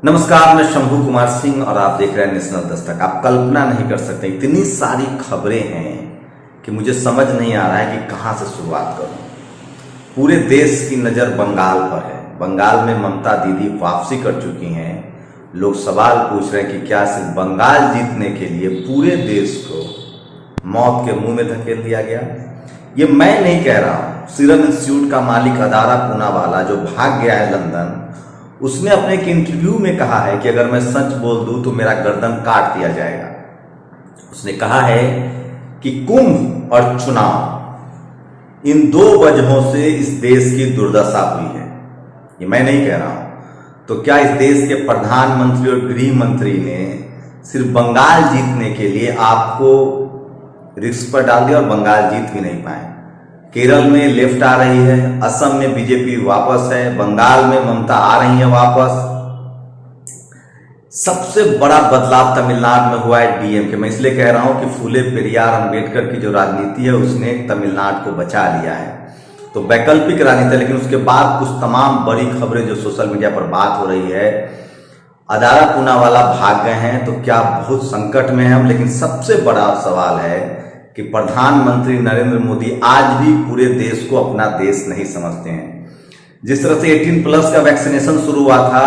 नमस्कार, मैं शंभू कुमार सिंह और आप देख रहे हैं नेशनल दस्तक। आप कल्पना नहीं कर सकते, इतनी सारी खबरें हैं कि मुझे समझ नहीं आ रहा है कि कहां से शुरुआत करूं। पूरे देश की नज़र बंगाल पर है। बंगाल में ममता दीदी वापसी कर चुकी हैं। लोग सवाल पूछ रहे हैं कि क्या सिर्फ बंगाल जीतने के लिए पूरे देश को मौत के मुंह में धकेल दिया गया। ये मैं नहीं कह रहा हूं, सीरम इंस्टीट्यूट का मालिक अदारा पूनावाला जो भाग गया है लंदन, उसने अपने एक इंटरव्यू में कहा है कि अगर मैं सच बोल दूं तो मेरा गर्दन काट दिया जाएगा। उसने कहा है कि कुंभ और चुनाव, इन दो वजहों से इस देश की दुर्दशा हुई है। ये मैं नहीं कह रहा हूं। तो क्या इस देश के प्रधानमंत्री और गृह मंत्री ने सिर्फ बंगाल जीतने के लिए आपको रिस्क पर डाल दिया और बंगाल जीत भी नहीं पाए? केरल में लेफ्ट आ रही है, असम में बीजेपी वापस है, बंगाल में ममता आ रही है वापस। सबसे बड़ा बदलाव तमिलनाडु में हुआ है डीएमके। मैं इसलिए कह रहा हूं कि फूले पेरियार अंबेडकर की जो राजनीति है उसने तमिलनाडु को बचा लिया है। तो वैकल्पिक राजनीति है, लेकिन उसके बाद कुछ तमाम बड़ी खबरें जो सोशल मीडिया पर बात हो रही है। अदारा पूनावाला भाग गए हैं तो क्या बहुत संकट में है हम? लेकिन सबसे बड़ा सवाल है कि प्रधानमंत्री नरेंद्र मोदी आज भी पूरे देश को अपना देश नहीं समझते हैं। जिस तरह से 18+ का वैक्सीनेशन शुरू हुआ था,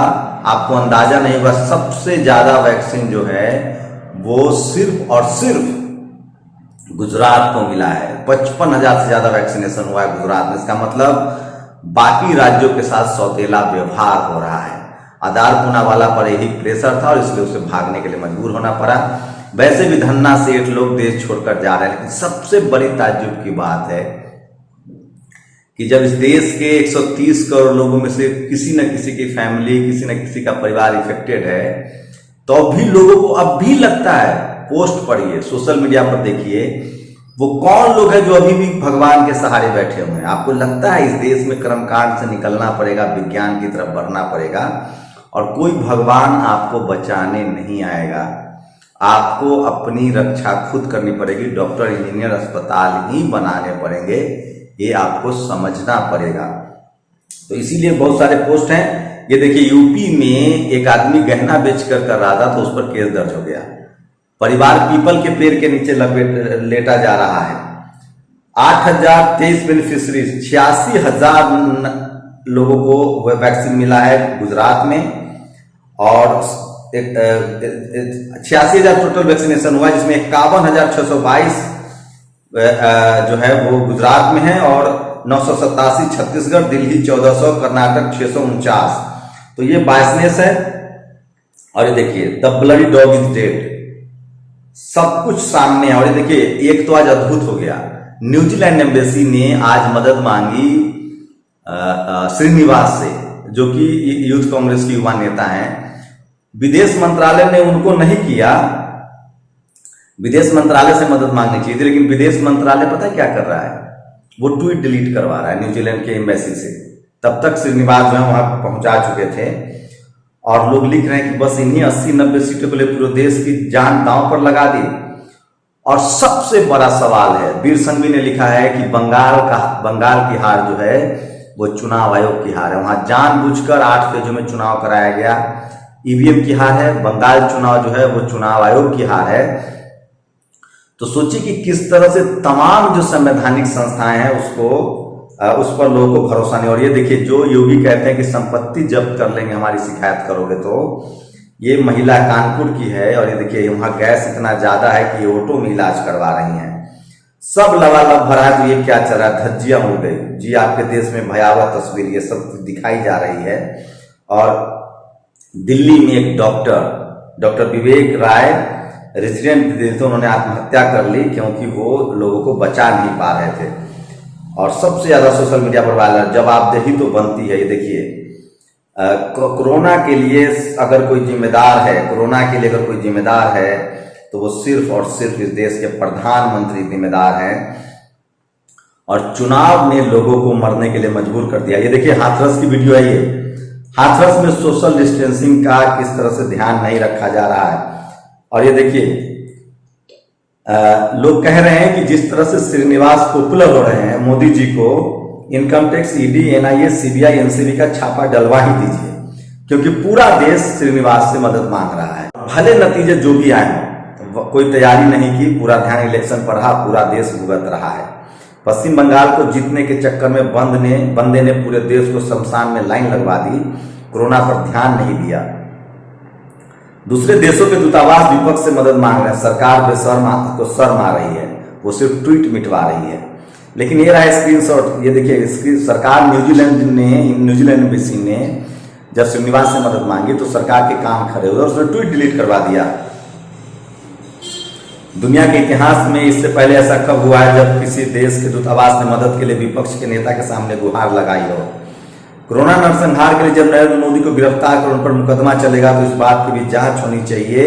आपको अंदाजा नहीं होगा, सबसे ज्यादा वैक्सीन जो है वो सिर्फ और सिर्फ गुजरात को मिला है। 55,000 से ज्यादा वैक्सीनेशन हुआ है गुजरात में। इसका मतलब बाकी राज्यों के साथ सौतेला व्यवहार हो रहा है। अदारा पूनावाला पर यही प्रेशर था और इसलिए उसे भागने के लिए मजबूर होना पड़ा। वैसे भी धन्ना सेठ लोग देश छोड़कर जा रहे हैं, लेकिन सबसे बड़ी ताज्जुब की बात है कि जब इस देश के 130 करोड़ लोगों में से किसी न किसी की फैमिली, किसी न किसी का परिवार इफेक्टेड है, तो भी लोगों को अब भी लगता है, पोस्ट पढ़िए, सोशल मीडिया पर देखिए, वो कौन लोग हैं जो अभी भी भगवान के सहारे बैठे हुए हैं। आपको लगता है इस देश में कर्मकांड से निकलना पड़ेगा, विज्ञान की तरफ बढ़ना पड़ेगा और कोई भगवान आपको बचाने नहीं आएगा। आपको अपनी रक्षा खुद करनी पड़ेगी। डॉक्टर, इंजीनियर, अस्पताल ही बनाने पड़ेंगे, ये आपको समझना पड़ेगा। तो इसीलिए बहुत सारे पोस्ट हैं। ये देखिए, यूपी में एक आदमी गहना बेचकर कर रहा था तो उस पर केस दर्ज हो गया। परिवार पीपल के पेड़ के नीचे लेटा जा रहा है। 8,023 बेनिफिशरीज, 86,000 लोगों को वैक्सीन मिला है गुजरात में और 86,000 टोटल वैक्सीनेशन हुआ, जिसमें 51,622 जो है वो गुजरात में है और 987 छत्तीसगढ़, दिल्ली 1400, कर्नाटक 649। तो ये बायसनेस है। और ये देखिए, the bloody dog is dead, सब कुछ सामने है। और ये देखिए, एक तो आज अद्भुत हो गया, न्यूजीलैंड एम्बेसी ने आज मदद मांगी श्रीनिवास से, जो कि यूथ कांग्रेस की युवा नेता हैं। विदेश मंत्रालय ने उनको नहीं किया, विदेश मंत्रालय से मदद मांगनी चाहिए थी, लेकिन विदेश मंत्रालय पता है क्या कर रहा है? वो ट्वीट डिलीट करवा रहा है न्यूजीलैंड के एम्बेसी से। तब तक श्रीनिवास जो है वहां पहुंचा चुके थे और लोग लिख रहे हैं कि बस इन्हीं 80-90 सीटों के लिए पूरे देश की जान दांव पर लगा दी। और सबसे बड़ा सवाल है, वीर संघवी ने लिखा है कि बंगाल की हार जो है वो चुनाव आयोग की हार है। वहां जानबूझकर 8 फेजों में चुनाव कराया गया। ईवीएम की हार है, बंगाल चुनाव जो है वो चुनाव आयोग की हार है। तो सोचिए कि किस तरह से तमाम जो संवैधानिक संस्थाएं हैं उस पर लोगों को भरोसा नहीं। और ये देखिए, जो योगी कहते हैं कि संपत्ति जब्त कर लेंगे हमारी शिकायत करोगे, तो ये महिला कानपुर की है। और ये देखिए, वहां गैस इतना ज्यादा है कि ऑटो में इलाज करवा रही हैं। सब लबालब भरा है। तो ये क्या चल रहा है? धज्जियां उड़ गई जी। आपके देश में भयावह तस्वीर ये सब दिखाई जा रही है। और दिल्ली में एक डॉक्टर विवेक राय रेजिडेंट थे, तो उन्होंने आत्महत्या कर ली क्योंकि वो लोगों को बचा नहीं पा रहे थे। और सबसे ज्यादा सोशल मीडिया पर वायरल जवाबदेही तो बनती है। ये देखिए, कोरोना के लिए अगर कोई जिम्मेदार है, तो वो सिर्फ और सिर्फ इस देश के प्रधानमंत्री जिम्मेदार हैं। और चुनाव ने लोगों को मरने के लिए मजबूर कर दिया। ये देखिए, हाथरस की वीडियो है। ये हाथरस में सोशल डिस्टेंसिंग का किस तरह से ध्यान नहीं रखा जा रहा है। और ये देखिए, लोग कह रहे हैं कि जिस तरह से श्रीनिवास पॉपुलर हो रहे हैं, मोदी जी को income tax, ED, NIA, CBI, NCB का छापा डलवा ही दीजिए। क्योंकि पूरा देश श्रीनिवास से मदद मांग रहा है। भले नतीजे जो भी आए, कोई तैयारी नहीं की, पूरा ध्यान इलेक्शन पर रहा, पूरा देश भुगत रहा है। पश्चिम बंगाल को जीतने के चक्कर में बंदे ने पूरे देश को शमशान में लाइन लगवा दी, कोरोना पर ध्यान नहीं दिया। दूसरे देशों के दूतावास विपक्ष से मदद मांग रहे हैं, सरकार बेशर्म को शर्म आ रही है, वो सिर्फ ट्वीट मिटवा रही है। लेकिन ये रहा स्क्रीनशॉट, ये देखिए सरकार न्यूजीलैंड एम्बेसी ने जब श्रीनिवास से मदद मांगी तो सरकार के कान खड़े हुए और उसने ट्वीट डिलीट करवा दिया। दुनिया के इतिहास में इससे पहले ऐसा कब हुआ है जब किसी देश के दूतावास ने मदद के लिए विपक्ष के नेता के सामने गुहार लगाई हो। कोरोना नरसंहार के लिए जब नरेंद्र मोदी को गिरफ्तार कर उन पर मुकदमा चलेगा तो इस बात की भी जांच होनी चाहिए,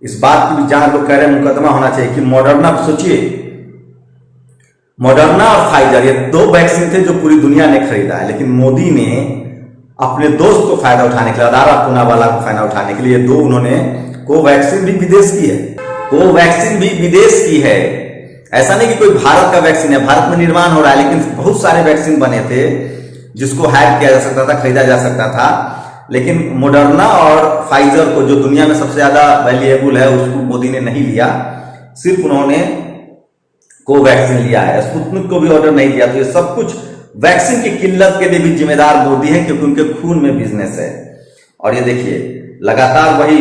इस बात की भी जांच, लोग कह रहे हैं मुकदमा होना चाहिए कि मॉडर्ना, सोचिए मॉडर्ना और फाइजर ये दो वैक्सीन थे जो पूरी दुनिया ने खरीदा है, लेकिन मोदी ने अपने दोस्त को फायदा उठाने के लिए, अदारा पूनावाला को फायदा उठाने के लिए दो उन्होंने कोवैक्सीन भी विदेश की है, कोवैक्सीन भी विदेश की है। ऐसा नहीं कि कोई भारत का वैक्सीन है, भारत में निर्माण हो रहा है, लेकिन बहुत सारे वैक्सीन बने थे जिसको हैक किया जा सकता था, खरीदा जा सकता था, लेकिन मॉडर्ना और फाइजर को जो दुनिया में सबसे ज्यादा वैल्यूएबल है उसको मोदी ने नहीं लिया, सिर्फ उन्होंने कोवैक्सीन लिया है, स्पुतनिक को भी ऑर्डर नहीं दिया। तो ये सब कुछ वैक्सीन की किल्लत के लिए भी जिम्मेदार मोदी है, क्योंकि उनके खून में बिजनेस है। और ये देखिए लगातार वही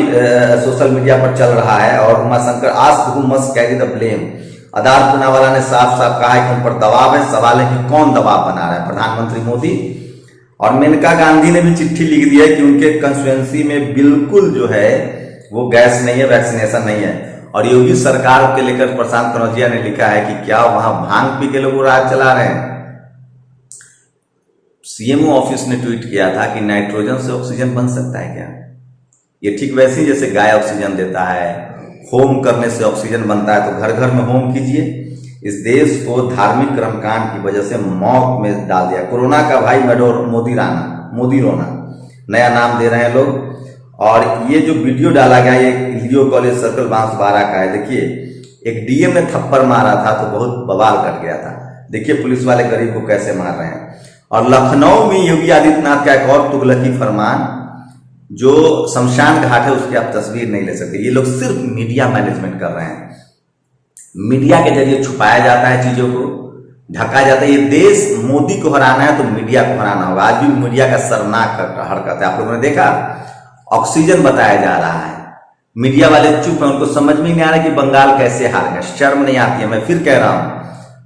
सोशल मीडिया पर चल रहा है, और Umashankar asked who must carry the blame. Adar Poonawalla ने साफ साफ कहा है कि उन पर दबाव है, सवाल है कि कौन दबाव बना रहा है, प्रधानमंत्री मोदी। और मेनका गांधी ने भी चिट्ठी लिख दी है कि उनके कंस्टिट्यूएंसी में बिल्कुल जो है वो गैस नहीं है, वैक्सीनेशन नहीं है। और योगी सरकार के लेकर प्रशांत कनौजिया ने लिखा है कि क्या वहां भांग पी के लोग राज चला रहे हैं। सीएमओ ऑफिस ने ट्वीट किया था कि नाइट्रोजन से ऑक्सीजन बन सकता है क्या? ये ठीक वैसे ही जैसे गाय ऑक्सीजन देता है, होम करने से ऑक्सीजन बनता है, तो घर घर में होम कीजिए। इस देश को धार्मिक कर्मकांड की वजह से मौत में डाल दिया। कोरोना का भाई मोदी रोना नया नाम दे रहे हैं लोग। और ये जो वीडियो डाला गया ये लियो कॉलेज सर्कल बांसवाड़ा का है। देखिए एक डीएम ने थप्पड़ मारा था तो बहुत बवाल कर गया था। देखिए पुलिस वाले गरीब को कैसे मार रहे हैं। और लखनऊ में योगी आदित्यनाथ का एक और तुगलकी फरमान, जो शमशान घाट है उसकी आप तस्वीर नहीं ले सकते। ये लोग सिर्फ मीडिया मैनेजमेंट कर रहे हैं, मीडिया के जरिए छुपाया जाता है, चीजों को ढका जाता है। ये देश मोदी को हराना है तो मीडिया को हराना होगा। आज भी मीडिया का शर्मनाक हरकत है। आप लोगों ने देखा ऑक्सीजन बताया जा रहा है, मीडिया वाले चुप हैं, उनको समझ में नहीं आ रहा कि बंगाल कैसे हार गया। शर्म नहीं आती है। मैं फिर कह रहा हूं,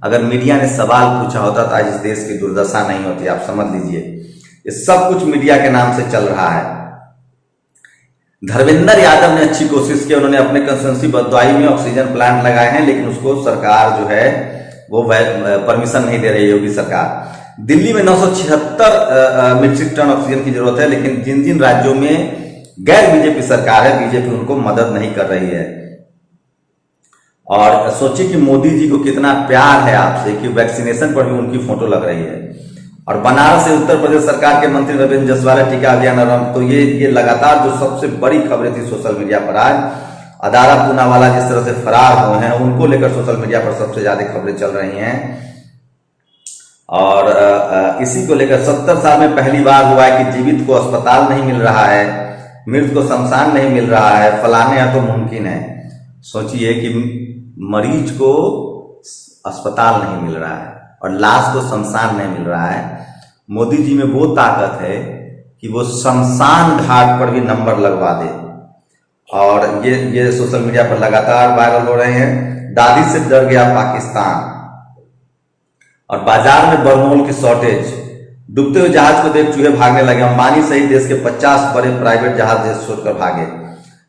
अगर मीडिया ने सवाल पूछा होता तो आज इस देश की दुर्दशा नहीं होती। आप समझ लीजिए ये सब कुछ मीडिया के नाम से चल रहा है। धर्मेंद्र यादव ने अच्छी कोशिश की, उन्होंने अपने कंस्टिट्यूएंसी बदवाई में ऑक्सीजन प्लांट लगाए हैं, लेकिन उसको सरकार जो है वो परमिशन नहीं दे रही है योगी सरकार। दिल्ली में 976 मीट्रिक टन ऑक्सीजन की जरूरत है, लेकिन जिन जिन राज्यों में गैर बीजेपी सरकार है, बीजेपी उनको मदद नहीं कर रही है। और सोचिए कि मोदी जी को कितना प्यार है आपसे कि वैक्सीनेशन पर भी उनकी फोटो लग रही है। और बनारस से उत्तर प्रदेश सरकार के मंत्री रविंद्र जसवाल टीका अभियान आरंभ। तो ये लगातार जो सबसे बड़ी खबरें थी सोशल मीडिया पर, आज अदारा पूनावाला जिस तरह से फरार हुए हैं उनको लेकर सोशल मीडिया पर सबसे ज्यादा खबरें चल रही हैं। और इसी को लेकर 70 साल में पहली बार हुआ है कि जीवित को अस्पताल नहीं मिल रहा है, मृत को शमशान नहीं मिल रहा है, फलाने या तो मुमकिन है। सोचिए कि मरीज को अस्पताल नहीं मिल रहा है और लाश को शमशान नहीं मिल रहा है। मोदी जी में वो ताकत है कि वो शमशान घाट पर भी नंबर लगवा दे। और ये सोशल मीडिया पर लगातार वायरल हो रहे हैं। दादी से डर गया पाकिस्तान। और बाजार में बरमोल की शॉर्टेज। डूबते हुए जहाज को देख चूहे भागने लगे। अंबानी सहित देश के 50 बड़े प्राइवेट जहाज देश छोड़कर भागे।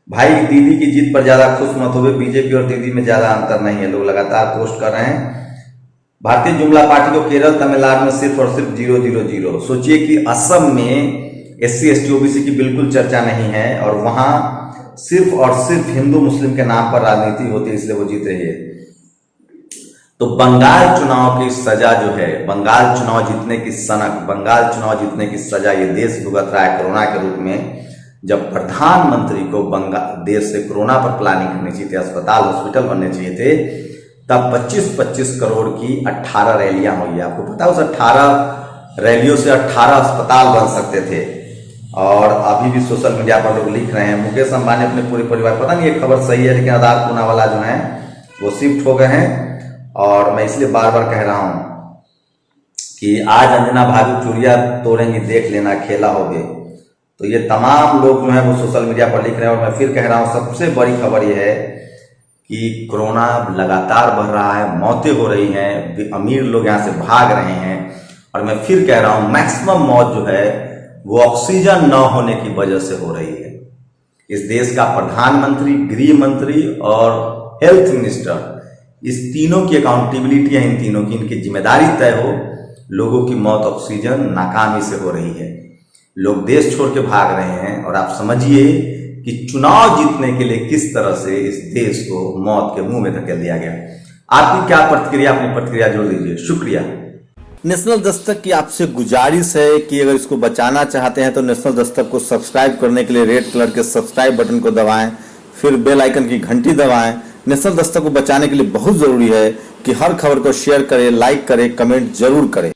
भाई दीदी की जीत पर ज्यादा खुश मत होवे, बीजेपी और दीदी में ज्यादा अंतर नहीं है। लोग लगातार पोस्ट कर रहे हैं। भारतीय जुमला पार्टी को केरल तमिलनाडु में सिर्फ और सिर्फ 000। सोचिए कि असम में SC ST OBC की बिल्कुल चर्चा नहीं है और वहां सिर्फ और सिर्फ हिंदू मुस्लिम के नाम पर राजनीति होती है, इसलिए वो जीत रही है। तो बंगाल चुनाव की सजा जो है, बंगाल चुनाव जीतने की सनक, बंगाल चुनाव जीतने की सजा ये देश भुगत रहा है कोरोना के रूप में। जब प्रधानमंत्री को देश से कोरोना पर प्लानिंग करनी चाहिए थी, अस्पताल हॉस्पिटल बनने चाहिए थे, तब 25-25 करोड़ की 18 रैलियां हुई। आपको पता है उस 18 रैलियों से 18 अस्पताल बन सकते थे। और अभी भी सोशल मीडिया पर लोग लिख रहे हैं मुकेश अंबानी अपने पूरे परिवार, पता नहीं ये खबर सही है, लेकिन आधार पूनावाला जो है वो शिफ्ट हो गए हैं। और मैं इसलिए बार बार कह रहा हूं कि आज अंजना भाभी चूड़िया तोड़ेंगी, देख लेना खेला होगे। तो ये तमाम लोग जो है वो सोशल मीडिया पर लिख रहे हैं। और मैं फिर कह रहा हूं, सबसे बड़ी खबर ये है कि कोरोना लगातार बढ़ रहा है, मौतें हो रही हैं, अमीर लोग यहाँ से भाग रहे हैं। और मैं फिर कह रहा हूं, मैक्सिमम मौत जो है वो ऑक्सीजन न होने की वजह से हो रही है। इस देश का प्रधानमंत्री, गृह मंत्री और हेल्थ मिनिस्टर, इस तीनों की अकाउंटेबिलिटी है, इन तीनों की, इनकी जिम्मेदारी तय हो। लोगों की मौत ऑक्सीजन नाकामी से हो रही है, लोग देश छोड़ के भाग रहे हैं। और आप समझिए कि चुनाव जीतने के लिए किस तरह से इस देश को मौत के मुंह में धकेल दिया गया। आपकी क्या प्रतिक्रिया, अपनी प्रतिक्रिया जोड़ दीजिए। शुक्रिया। नेशनल दस्तक की आपसे गुजारिश है कि अगर इसको बचाना चाहते हैं तो नेशनल दस्तक को सब्सक्राइब करने के लिए रेड कलर के सब्सक्राइब बटन को दबाएं, फिर बेल आइकन की घंटी दबाएं। नेशनल दस्तक को बचाने के लिए बहुत जरूरी है कि हर खबर को शेयर करें, लाइक करें, कमेंट जरूर करें।